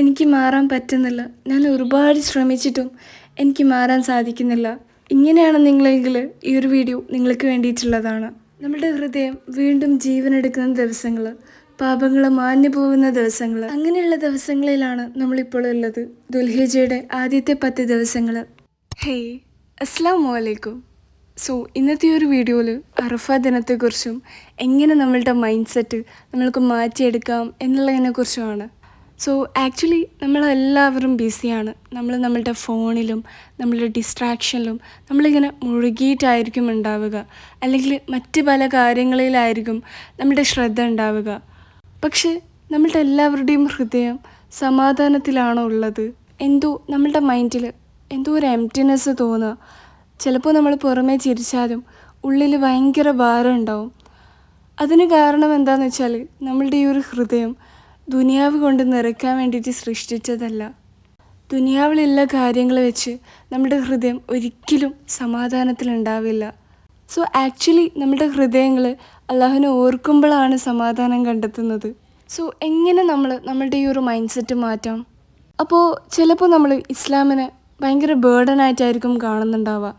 എനിക്ക് മാറാൻ പറ്റുന്നില്ല. ഞാൻ ഒരുപാട് ശ്രമിച്ചിട്ടും എനിക്ക് മാറാൻ സാധിക്കുന്നില്ല. ഇങ്ങനെയാണ് നിങ്ങളെങ്കിൽ ഈ ഒരു വീഡിയോ നിങ്ങൾക്ക് വേണ്ടിയിട്ടുള്ളതാണ്. നമ്മുടെ ഹൃദയം വീണ്ടും ജീവനെടുക്കുന്ന ദിവസങ്ങൾ, പാപങ്ങൾ മാഞ്ഞു പോകുന്ന ദിവസങ്ങൾ, അങ്ങനെയുള്ള ദിവസങ്ങളിലാണ് നമ്മളിപ്പോൾ ഉള്ളത്. ദുൽഹിജ്ജയുടെ ആദ്യത്തെ 10 ദിവസങ്ങൾ. ഹേയ്, അസ്സലാമു അലൈക്കും. സോ ഇന്നത്തെ ഒരു വീഡിയോയിൽ അറഫ ദിനത്തെക്കുറിച്ചും എങ്ങനെ നമ്മളുടെ മൈൻഡ് സെറ്റ് നമ്മൾക്ക് മാറ്റിയെടുക്കാം എന്നുള്ളതിനെക്കുറിച്ചുമാണ്. സോ ആക്ച്വലി നമ്മളെല്ലാവരും ബിസിയാണ്. നമ്മളുടെ ഫോണിലും നമ്മളുടെ ഡിസ്ട്രാക്ഷനിലും നമ്മളിങ്ങനെ മുഴുകിയിട്ടായിരിക്കും ഉണ്ടാവുക, അല്ലെങ്കിൽ മറ്റ് പല കാര്യങ്ങളിലായിരിക്കും നമ്മുടെ ശ്രദ്ധ ഉണ്ടാവുക. പക്ഷേ നമ്മളുടെ എല്ലാവരുടെയും ഹൃദയം സമാധാനത്തിലാണോ ഉള്ളത്? എന്തോ നമ്മളുടെ മൈൻഡിൽ എന്തോ ഒരു എംപ്റ്റിനെസ് തോന്നുക. ചിലപ്പോൾ നമ്മൾ പുറമേ ചിരിച്ചാലും ഉള്ളിൽ ഭയങ്കര ഭാരം ഉണ്ടാവും. അതിന് കാരണം എന്താണെന്ന് വെച്ചാൽ നമ്മളുടെ ഈ ഒരു ഹൃദയം ദുനിയാവ് കൊണ്ട് നിറയ്ക്കാൻ വേണ്ടിയിട്ട് സൃഷ്ടിച്ചതല്ല. ദുനിയാവിലുള്ള കാര്യങ്ങൾ വെച്ച് നമ്മുടെ ഹൃദയം ഒരിക്കലും സമാധാനത്തിലുണ്ടാവില്ല. സോ ആക്ച്വലി നമ്മുടെ ഹൃദയങ്ങൾ അള്ളാഹുവിനെ ഓർക്കുമ്പോഴാണ് സമാധാനം കണ്ടെത്തുന്നത്. സോ എങ്ങനെ നമ്മളുടെ ഈ ഒരു മൈൻഡ് സെറ്റ് മാറ്റാം? അപ്പോൾ ചിലപ്പോൾ നമ്മൾ ഇസ്ലാമിനെ ഭയങ്കര ബേർഡനായിട്ടായിരിക്കും കാണുന്നുണ്ടാവുക.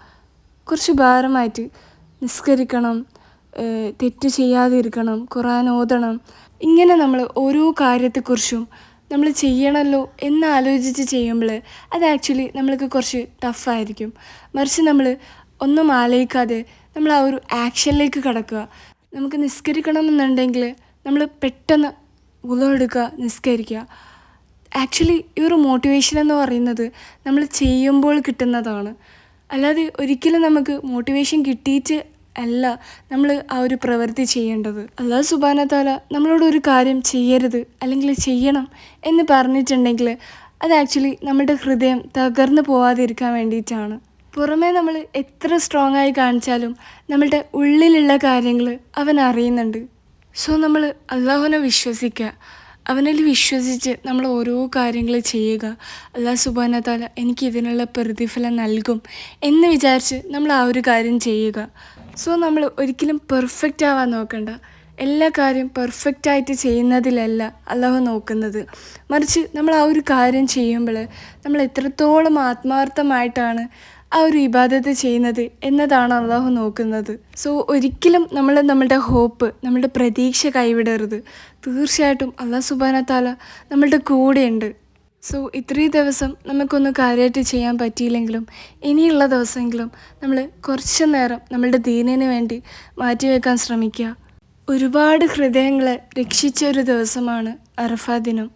കുറച്ച് ഭാരമായിട്ട് നിസ്കരിക്കണം, തെറ്റ് ചെയ്യാതിരിക്കണം, ഖുർആൻ ഓതണം, ഇങ്ങനെ നമ്മൾ ഓരോ കാര്യത്തെക്കുറിച്ചും നമ്മൾ ചെയ്യണമല്ലോ എന്നാലോചിച്ച് ചെയ്യുമ്പോൾ അത് ആക്ച്വലി നമ്മൾക്ക് കുറച്ച് ടഫായിരിക്കും. മറിച്ച് നമ്മൾ ഒന്നും ആലോചിക്കാതെ നമ്മൾ ആ ഒരു ആക്ഷനിലേക്ക് കടക്കുക. നമുക്ക് നിസ്കരിക്കണം എന്നുണ്ടെങ്കിൽ നമ്മൾ പെട്ടെന്ന് വുളു എടുക്കുക, നിസ്കരിക്കുക. ആക്ച്വലി ഈ ഒരു മോട്ടിവേഷൻ എന്ന് പറയുന്നത് നമ്മൾ ചെയ്യുമ്പോൾ കിട്ടുന്നതാണ്. അല്ലാതെ ഒരിക്കലും നമുക്ക് മോട്ടിവേഷൻ കിട്ടിയിട്ട് അല്ല നമ്മൾ ആ ഒരു പ്രവൃത്തി ചെയ്യേണ്ടത്. അല്ലാഹു സുബ്ഹാനഹു വ തആല നമ്മളോട് ഒരു കാര്യം ചെയ്യരുത് അല്ലെങ്കിൽ ചെയ്യണം എന്ന് പറഞ്ഞിട്ടുണ്ടെങ്കിൽ അത് ആക്ച്വലി നമ്മുടെ ഹൃദയം തകർന്നു പോവാതിരിക്കാൻ വേണ്ടിയിട്ടാണ്. പുറമേ നമ്മൾ എത്ര സ്ട്രോങ് ആയി കാണിച്ചാലും നമ്മളുടെ ഉള്ളിലുള്ള കാര്യങ്ങൾ അവൻ അറിയുന്നുണ്ട്. സോ നമ്മൾ അള്ളാഹുവിനെ വിശ്വസിക്കുക, അവനിൽ വിശ്വസിച്ച് നമ്മൾ ഓരോ കാര്യങ്ങൾ ചെയ്യുക. അല്ലാഹു സുബ്ഹാനഹു വ തആല എനിക്ക് ഇതിനുള്ള പ്രതിഫലം നൽകും എന്ന് വിചാരിച്ച് നമ്മൾ ആ ഒരു കാര്യം ചെയ്യുക. സോ നമ്മൾ ഒരിക്കലും പെർഫെക്റ്റ് ആവാൻ നോക്കണ്ട. എല്ലാ കാര്യം പെർഫെക്റ്റായിട്ട് ചെയ്യുന്നതിലല്ല അള്ളാഹു നോക്കുന്നത്. മറിച്ച് നമ്മൾ ആ ഒരു കാര്യം ചെയ്യുമ്പോൾ നമ്മൾ എത്രത്തോളം ആത്മാർത്ഥമായിട്ടാണ് ആ ഒരു ഇബാദത്ത് ചെയ്യുന്നത് എന്നതാണ് അള്ളാഹു നോക്കുന്നത്. സോ ഒരിക്കലും നമ്മളുടെ ഹോപ്പ്, നമ്മളുടെ പ്രതീക്ഷ കൈവിടരുത്. തീർച്ചയായിട്ടും അല്ലാഹു സുബ്ഹാനഹു വ തആല നമ്മളുടെ കൂടെയുണ്ട്. സോ ഇത്രയും ദിവസം നമുക്കൊന്നും കാര്യമായിട്ട് ചെയ്യാൻ പറ്റിയില്ലെങ്കിലും ഇനിയുള്ള ദിവസമെങ്കിലും നമ്മൾ കുറച്ച് നേരം നമ്മളുടെ ദീനിന് വേണ്ടി മാറ്റിവെക്കാൻ ശ്രമിക്കുക. ഒരുപാട് ഹൃദയങ്ങളെ രക്ഷിച്ച ഒരു ദിവസമാണ് അറഫ ദിനം.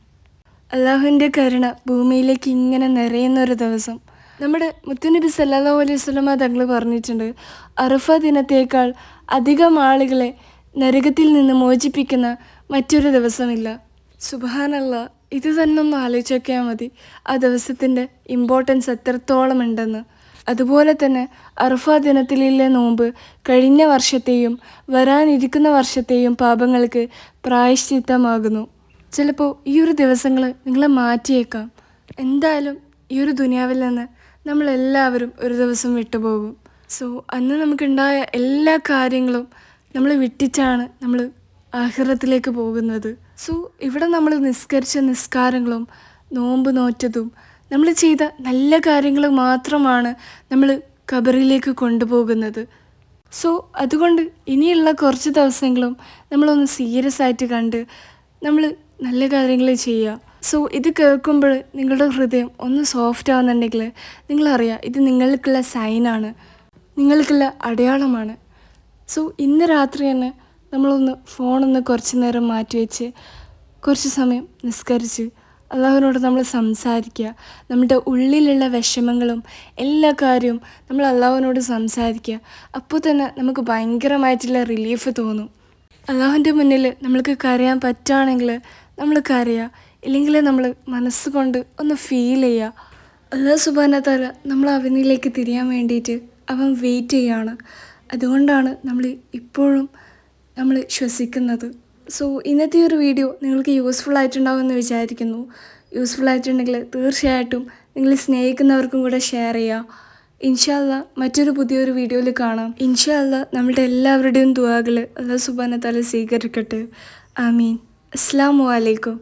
അള്ളാഹുവിൻ്റെ കരുണ ഭൂമിയിലേക്ക് ഇങ്ങനെ നിറയുന്നൊരു ദിവസം. നമ്മുടെ മുത്തുനബി സല്ലല്ലാഹു അലൈഹി വസല്ലമ തങ്ങൾ പറഞ്ഞിട്ടുണ്ട്, അറഫ ദിനത്തേക്കാൾ അധികം ആളുകളെ നരകത്തിൽ നിന്ന് മോചിപ്പിക്കുന്ന മറ്റൊരു ദിവസമില്ല. സുബ്ഹാനല്ലാഹ്, ഇത് തന്നെ ഒന്ന് ആലോചിച്ച് നോക്കിയാൽ മതി ആ ദിവസത്തിൻ്റെ ഇമ്പോർട്ടൻസ് എത്രത്തോളം ഉണ്ടെന്ന്. അതുപോലെ തന്നെ അറഫ ദിനത്തിലെ നോമ്പ് കഴിഞ്ഞ വർഷത്തെയും വരാനിരിക്കുന്ന വർഷത്തെയും പാപങ്ങൾക്ക് പ്രായശ്ചിത്തമാകുന്നു. ചിലപ്പോൾ ഈ ഒരു ദിവസങ്ങൾ നിങ്ങളെ മാറ്റിയേക്കാം. എന്തായാലും ഈ ഒരു ദുനിയാവിൽ നിന്ന് നമ്മളെല്ലാവരും ഒരു ദിവസം വിട്ടുപോകും. സോ അന്ന് നമുക്കുണ്ടായ എല്ലാ കാര്യങ്ങളും നമ്മൾ വിട്ടിച്ചാണ് നമ്മൾ ആഖിറത്തിലേക്ക് പോകുന്നത്. സോ ഇവിടെ നമ്മൾ നിസ്കരിച്ച നിസ്കാരങ്ങളും നോമ്പ് നോറ്റതും നമ്മൾ ചെയ്ത നല്ല കാര്യങ്ങൾ മാത്രമാണ് നമ്മൾ ഖബറിലേക്ക് കൊണ്ടുപോകുന്നത്. സോ അതുകൊണ്ട് ഇനിയുള്ള കുറച്ച് ദിവസങ്ങളും നമ്മളൊന്ന് സീരിയസ് ആയിട്ട് കണ്ട് നമ്മൾ നല്ല കാര്യങ്ങൾ ചെയ്യുക. സോ ഇത് കേൾക്കുമ്പോൾ നിങ്ങളുടെ ഹൃദയം ഒന്ന് സോഫ്റ്റ് ആവുന്നുണ്ടെങ്കിൽ നിങ്ങളറിയാം ഇത് നിങ്ങൾക്കുള്ള സൈനാണ്, നിങ്ങൾക്കുള്ള അടയാളമാണ്. സോ ഇന്ന് രാത്രി തന്നെ ഫോണൊന്ന് കുറച്ച് നേരം മാറ്റിവെച്ച് കുറച്ച് സമയം നിസ്കരിച്ച് അള്ളാഹുവിനോട് നമ്മൾ സംസാരിക്കുക. നമ്മുടെ ഉള്ളിലുള്ള വിഷമങ്ങളും എല്ലാ കാര്യവും നമ്മൾ അള്ളാഹുവിനോട് സംസാരിക്കുക. അപ്പോൾ തന്നെ നമുക്ക് ഭയങ്കരമായിട്ടുള്ള റിലീഫ് തോന്നും. അള്ളാഹുവിൻ്റെ മുന്നിൽ നമ്മൾക്ക് കരയാൻ പറ്റുകയാണെങ്കിൽ നമ്മൾ കരയുക, ഇല്ലെങ്കിൽ നമ്മൾ മനസ്സുകൊണ്ട് ഒന്ന് ഫീൽ ചെയ്യുക. അല്ലാഹു സുബ്ഹാനഹു വ തആല നമ്മൾ അവനിലേക്ക് തിരിയാൻ വേണ്ടിയിട്ട് അവൻ വെയിറ്റ് ചെയ്യുകയാണ്. അതുകൊണ്ടാണ് നമ്മൾ ഇപ്പോഴും നമ്മൾ ശ്വസിക്കുന്നത്. സോ ഇന്നത്തെ ഒരു വീഡിയോ നിങ്ങൾക്ക് യൂസ്ഫുൾ ആയിട്ടുണ്ടാവുമെന്ന് വിചാരിക്കുന്നു. യൂസ്ഫുൾ ആയിട്ടുണ്ടെങ്കിൽ തീർച്ചയായിട്ടും നിങ്ങൾ സ്നേഹിക്കുന്നവർക്കും കൂടെ ഷെയർ ചെയ്യുക. ഇൻഷാ അല്ലാഹ് മറ്റൊരു പുതിയൊരു വീഡിയോയിൽ കാണാം. ഇൻഷാ അല്ലാഹ് നമ്മുടെ എല്ലാവരുടെയും ദുആകൾ അല്ലാഹു സുബ്ഹാനഹു വ തആല സ്വീകരിക്കട്ടെ. ആമീൻ. അസ്സലാമു അലൈക്കും.